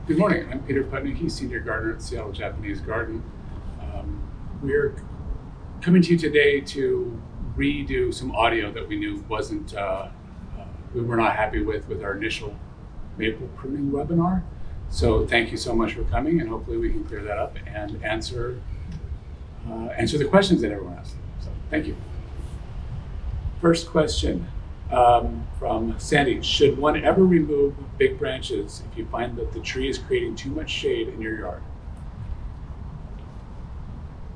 Good morning. I'm Peter Putnicki, Senior Gardener at Seattle Japanese Garden. We're coming to you today to redo some audio that we knew we were not happy with our initial maple pruning webinar. So thank you so much for coming, and hopefully we can clear that up and answer the questions that everyone asked. So thank you. First question from Sandy. Should one ever remove big branches if you find that the tree is creating too much shade in your yard?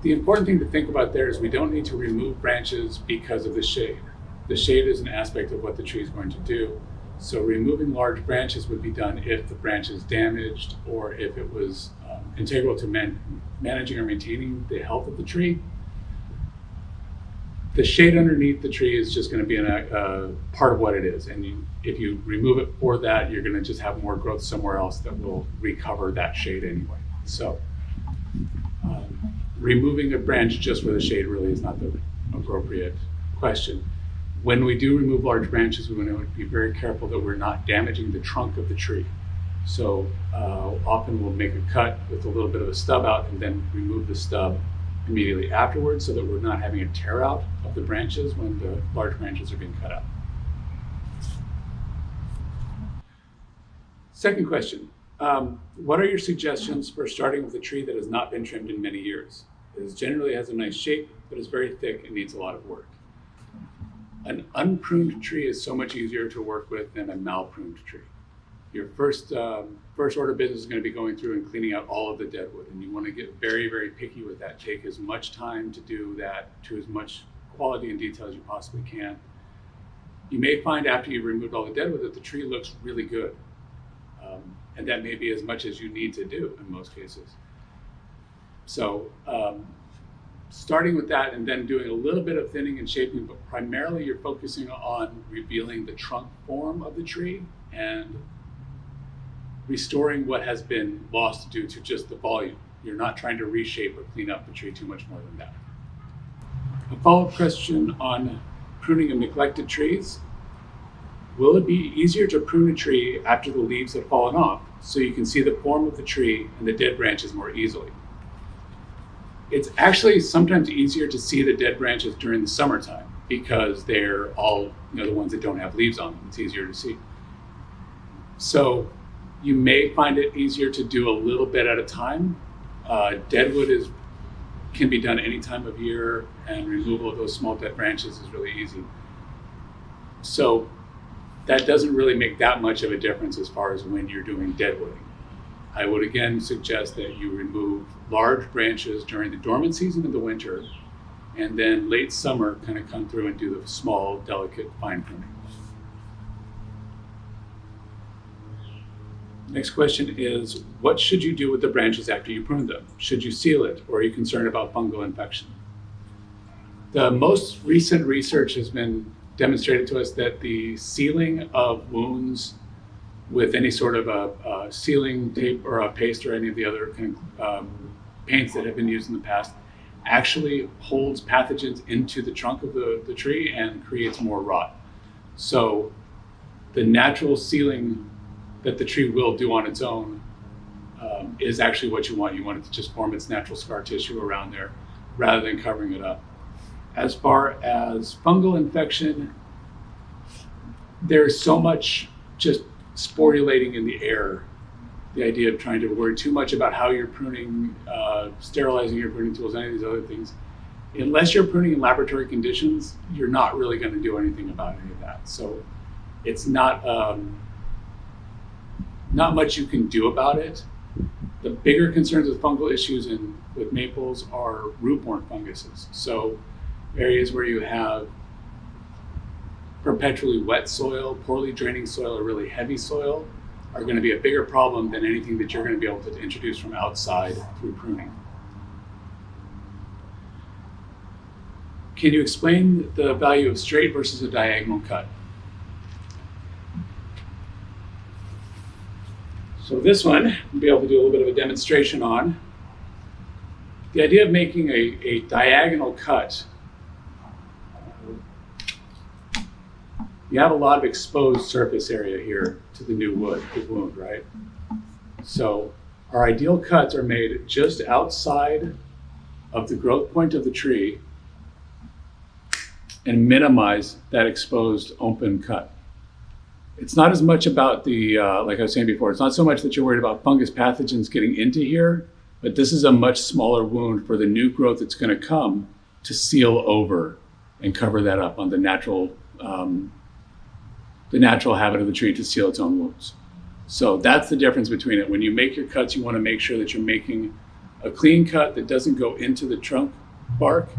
The important thing to think about there is we don't need to remove branches because of the shade. The shade is an aspect of what the tree is going to do. So removing large branches would be done if the branch is damaged or if it was integral to managing or maintaining the health of the tree. The shade underneath the tree is just going to be a part of what it is. And if you remove it for that, you're going to just have more growth somewhere else that will recover that shade anyway. So removing a branch just for the shade really is not the appropriate question. When we do remove large branches, we want to be very careful that we're not damaging the trunk of the tree. So often we'll make a cut with a little bit of a stub out and then remove the stub immediately afterwards so that we're not having a tear out of the branches when the large branches are being cut out. Second question, what are your suggestions for starting with a tree that has not been trimmed in many years? It generally has a nice shape, but is very thick and needs a lot of work. An unpruned tree is so much easier to work with than a malpruned tree. Your first order of business is going to be going through and cleaning out all of the dead wood, and you want to get very, very picky with that. Take as much time to do that to as much quality and detail as you possibly can. You may find after you've removed all the dead wood that the tree looks really good, and that may be as much as you need to do in most cases. So starting with that and then doing a little bit of thinning and shaping, but primarily you're focusing on revealing the trunk form of the tree and restoring what has been lost due to just the volume. You're not trying to reshape or clean up the tree too much more than that. A follow-up question on pruning of neglected trees. Will it be easier to prune a tree after the leaves have fallen off so you can see the form of the tree and the dead branches more easily? It's actually sometimes easier to see the dead branches during the summertime because they're all, the ones that don't have leaves on them. It's easier to see. So you may find it easier to do a little bit at a time. Deadwood can be done any time of year, and removal of those small dead branches is really easy. So that doesn't really make that much of a difference as far as when you're doing deadwooding. I would again suggest that you remove large branches during the dormant season in the winter, and then late summer kind of come through and do the small, delicate, fine pruning. Next question is, what should you do with the branches after you prune them? Should you seal it, or are you concerned about fungal infection? The most recent research has been demonstrated to us that the sealing of wounds with any sort of a sealing tape or a paste or any of the other kind of paints that have been used in the past actually holds pathogens into the trunk of the tree and creates more rot. So the natural sealing that the tree will do on its own is actually what you want. You want it to just form its natural scar tissue around there rather than covering it up. As far as fungal infection, there's so much just sporulating in the air. The idea of trying to worry too much about how you're pruning, sterilizing your pruning tools, any of these other things. Unless you're pruning in laboratory conditions, you're not really going to do anything about any of that. So it's not much you can do about it. The bigger concerns with fungal issues with maples are root-borne funguses. So areas where you have perpetually wet soil, poorly draining soil, or really heavy soil are going to be a bigger problem than anything that you're going to be able to introduce from outside through pruning. Can you explain the value of straight versus a diagonal cut? So this one, we'll be able to do a little bit of a demonstration on. The idea of making a diagonal cut, you have a lot of exposed surface area here to the new wound, right? So our ideal cuts are made just outside of the growth point of the tree and minimize that exposed open cut. It's not as much about the, like I was saying before, it's not so much that you're worried about fungus pathogens getting into here, but this is a much smaller wound for the new growth that's going to come to seal over and cover that up on the natural habit of the tree to seal its own wounds. So that's the difference between it. When you make your cuts, you want to make sure that you're making a clean cut that doesn't go into the trunk bark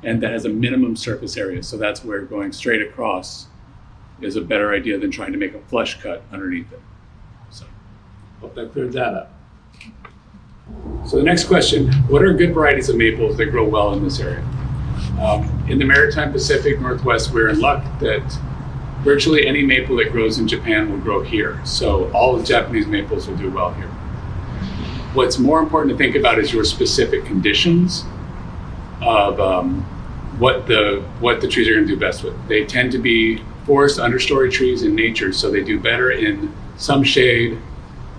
and that has a minimum surface area. So that's where going straight across is a better idea than trying to make a flush cut underneath it. So hope that cleared that up. So the next question, what are good varieties of maples that grow well in this area? In the Maritime Pacific Northwest, we're in luck that virtually any maple that grows in Japan will grow here. So all of Japanese maples will do well here. What's more important to think about is your specific conditions of what the trees are going to do best with. They tend to be forest understory trees in nature, so they do better in some shade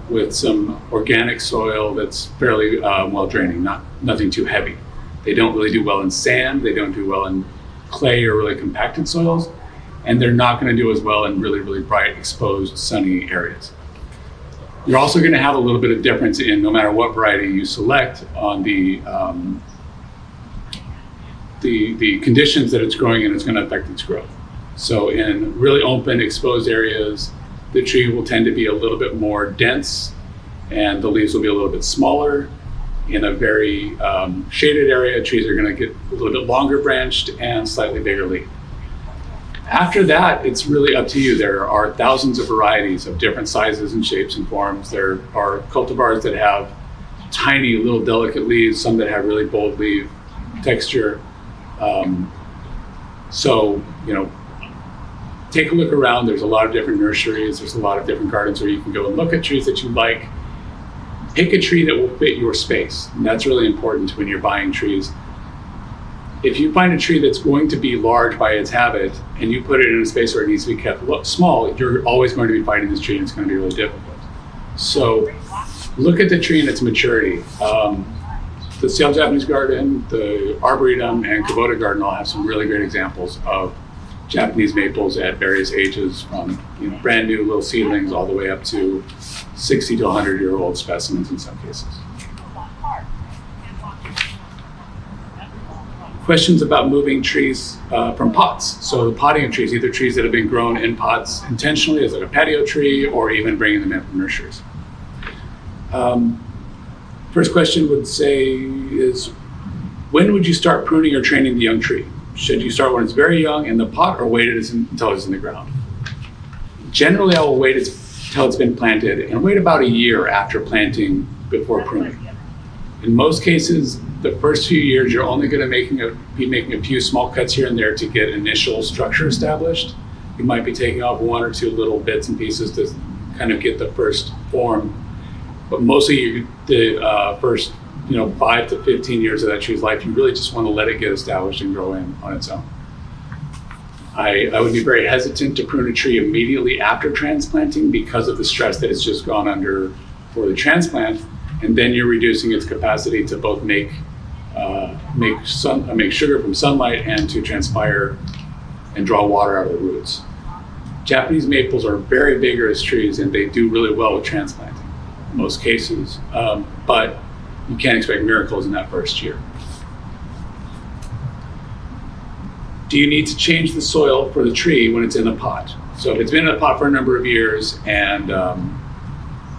with some organic soil that's fairly well draining, nothing too heavy. They don't really do well in sand, they don't do well in clay or really compacted soils, and they're not going to do as well in really, really bright, exposed, sunny areas. You're also going to have a little bit of difference in no matter what variety you select on the conditions that it's growing in is going to affect its growth. So in really open, exposed areas, the tree will tend to be a little bit more dense and the leaves will be a little bit smaller. In a very shaded area, trees are going to get a little bit longer branched and slightly bigger leaf. After that, it's really up to you. There are thousands of varieties of different sizes and shapes and forms. There are cultivars that have tiny little delicate leaves, some that have really bold leaf texture. So, take a look around. There's a lot of different nurseries. There's a lot of different gardens where you can go and look at trees that you like. Pick a tree that will fit your space. And that's really important when you're buying trees. If you find a tree that's going to be large by its habit and you put it in a space where it needs to be kept small, you're always going to be fighting this tree and it's going to be really difficult. So look at the tree in its maturity. The Seattle Japanese Garden, the Arboretum, and Kubota Garden all have some really great examples of Japanese maples at various ages, from brand new little seedlings all the way up to 60 to 100-year-old specimens in some cases. Questions about moving trees from pots. So the potting of trees, either trees that have been grown in pots intentionally as like a patio tree or even bringing them in from nurseries. First question would say is, when would you start pruning or training the young tree? Should you start when it's very young in the pot or wait until it's in the ground? Generally, I will wait until it's been planted and wait about a year after planting before pruning. In most cases, the first few years, you're only going to be making a few small cuts here and there to get initial structure established. You might be taking off one or two little bits and pieces to kind of get the first form. But mostly the first 5 to 15 years of that tree's life, you really just want to let it get established and grow in on its own. I would be very hesitant to prune a tree immediately after transplanting because of the stress that it's just gone under for the transplant, and then you're reducing its capacity to both make sugar from sunlight and to transpire and draw water out of the roots. Japanese maples are very vigorous trees and they do really well with transplanting in most cases, but you can't expect miracles in that first year. Do you need to change the soil for the tree when it's in a pot? So if it's been in a pot for a number of years and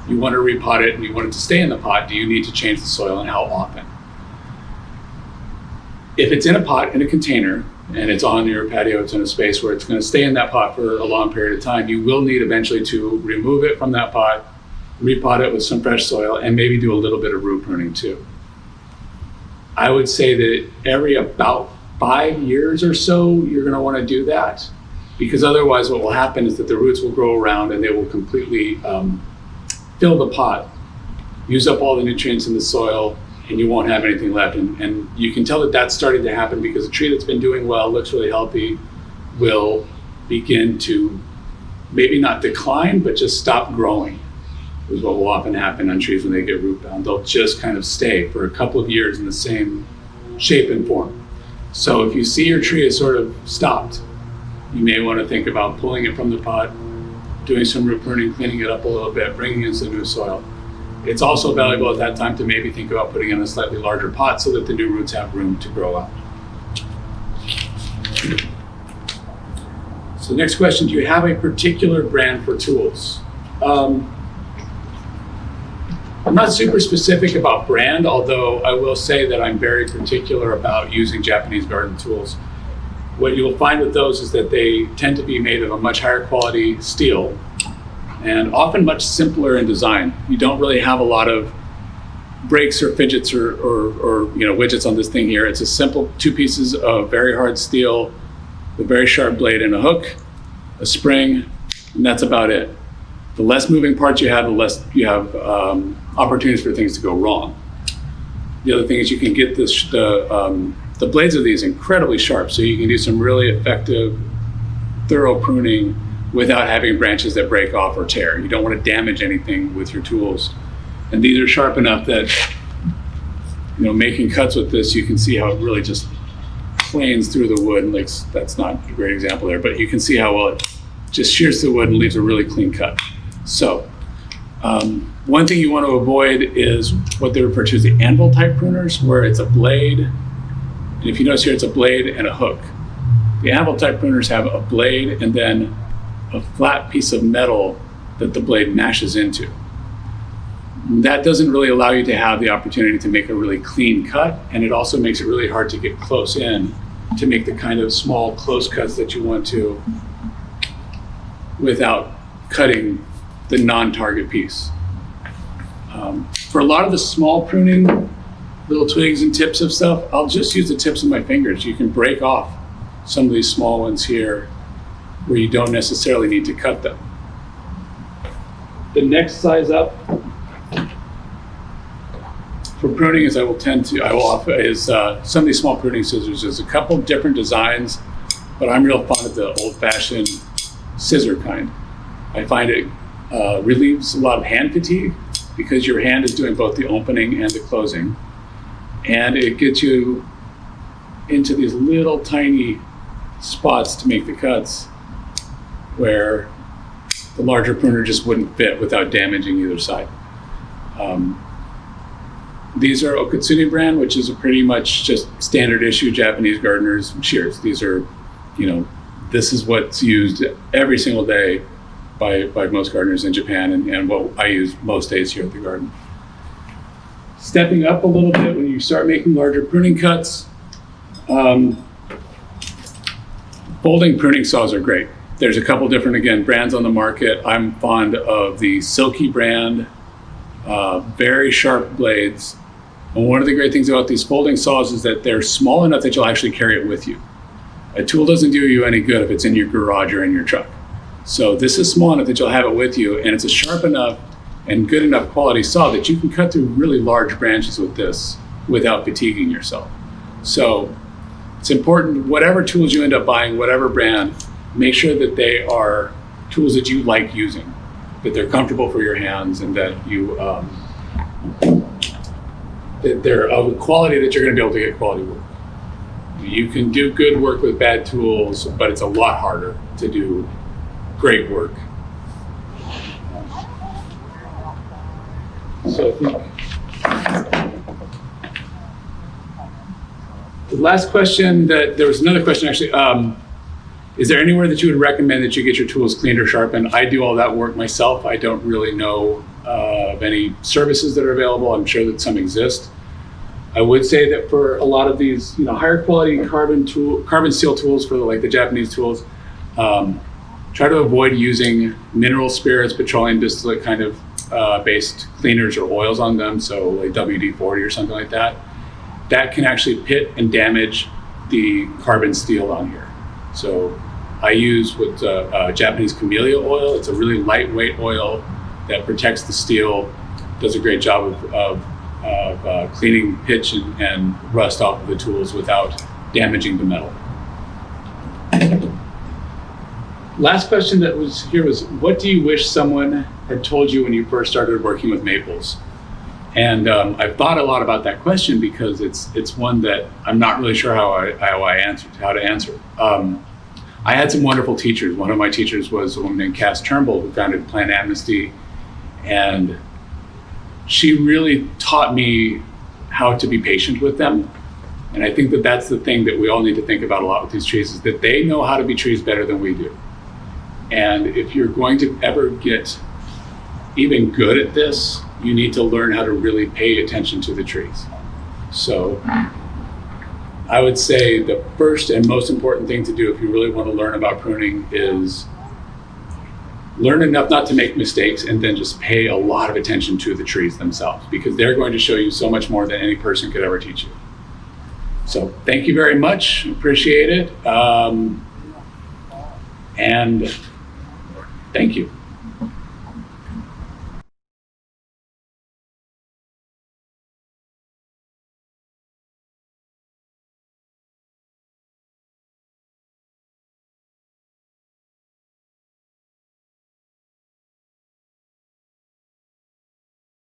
you want to repot it and you want it to stay in the pot, do you need to change the soil and how often? If it's in a pot in a container and it's on your patio, it's in a space where it's going to stay in that pot for a long period of time, you will need eventually to remove it from that pot, repot it with some fresh soil, and maybe do a little bit of root pruning too. I would say that every about 5 years or so, you're going to want to do that, because otherwise what will happen is that the roots will grow around and they will completely fill the pot, use up all the nutrients in the soil, and you won't have anything left. And you can tell that that's starting to happen because a tree that's been doing well, looks really healthy, will begin to maybe not decline, but just stop growing. is what will often happen on trees when they get root bound. They'll just kind of stay for a couple of years in the same shape and form. So if you see your tree is sort of stopped, you may want to think about pulling it from the pot, doing some root pruning, cleaning it up a little bit, bringing in some new soil. It's also valuable at that time to maybe think about putting in a slightly larger pot so that the new roots have room to grow out. So next question, do you have a particular brand for tools? I'm not super specific about brand, although I will say that I'm very particular about using Japanese garden tools. What you'll find with those is that they tend to be made of a much higher quality steel and often much simpler in design. You don't really have a lot of breaks or fidgets or widgets on this thing here. It's a simple 2 pieces of very hard steel, a very sharp blade and a hook, a spring, and that's about it. The less moving parts you have, the less you have opportunities for things to go wrong. The other thing is you can get the blades of these incredibly sharp, so you can do some really effective, thorough pruning without having branches that break off or tear. You don't want to damage anything with your tools. And these are sharp enough that, making cuts with this, you can see how it really just planes through the wood. Like, that's not a great example there, but you can see how well it just shears through the wood and leaves a really clean cut. So one thing you want to avoid is what they refer to as the anvil type pruners, where it's a blade. And if you notice here, it's a blade and a hook. The anvil type pruners have a blade and then a flat piece of metal that the blade mashes into. That doesn't really allow you to have the opportunity to make a really clean cut, and it also makes it really hard to get close in to make the kind of small close cuts that you want to without cutting the non-target piece. For a lot of the small pruning, little twigs and tips of stuff, I'll just use the tips of my fingers. You can break off some of these small ones here where you don't necessarily need to cut them. The next size up for pruning is I will offer is some of these small pruning scissors. There's a couple different designs, but I'm real fond of the old-fashioned scissor kind. I find it relieves a lot of hand fatigue because your hand is doing both the opening and the closing, and it gets you into these little tiny spots to make the cuts where the larger pruner just wouldn't fit without damaging either side. These are Okatsune brand, which is a pretty much just standard issue Japanese gardeners shears. These are, this is what's used every single day by most gardeners in Japan, and what I use most days here at the garden. Stepping up a little bit when you start making larger pruning cuts, folding pruning saws are great. There's a couple different, again, brands on the market. I'm fond of the Silky brand, very sharp blades. And one of the great things about these folding saws is that they're small enough that you'll actually carry it with you. A tool doesn't do you any good if it's in your garage or in your truck. So this is small enough that you'll have it with you, and it's a sharp enough and good enough quality saw that you can cut through really large branches with this without fatiguing yourself. So it's important, whatever tools you end up buying, whatever brand, make sure that they are tools that you like using, that they're comfortable for your hands, and that you that they're of a quality that you're going to be able to get quality work. You can do good work with bad tools, but it's a lot harder to do great work. So I think the last question, there was another question actually. Is there anywhere that you would recommend that you get your tools cleaned or sharpened? I do all that work myself. I don't really know of any services that are available. I'm sure that some exist. I would say that for a lot of these, higher quality carbon steel tools, for like the Japanese tools, try to avoid using mineral spirits, petroleum distillate kind of based cleaners or oils on them. So like WD-40 or something like that. That can actually pit and damage the carbon steel on here. So I use what's Japanese camellia oil. It's a really lightweight oil that protects the steel, does a great job of cleaning pitch and rust off of the tools without damaging the metal. Last question that was here was, what do you wish someone had told you when you first started working with maples? And I've thought a lot about that question because it's one that I'm not really sure how to answer. I had some wonderful teachers. One of my teachers was a woman named Cass Turnbull, who founded Plant Amnesty, and she really taught me how to be patient with them. And I think that that's the thing that we all need to think about a lot with these trees, is that they know how to be trees better than we do. And if you're going to ever get even good at this, you need to learn how to really pay attention to the trees. So I would say the first and most important thing to do if you really want to learn about pruning is learn enough not to make mistakes, and then just pay a lot of attention to the trees themselves, because they're going to show you so much more than any person could ever teach you. So thank you very much, appreciate it. And thank you.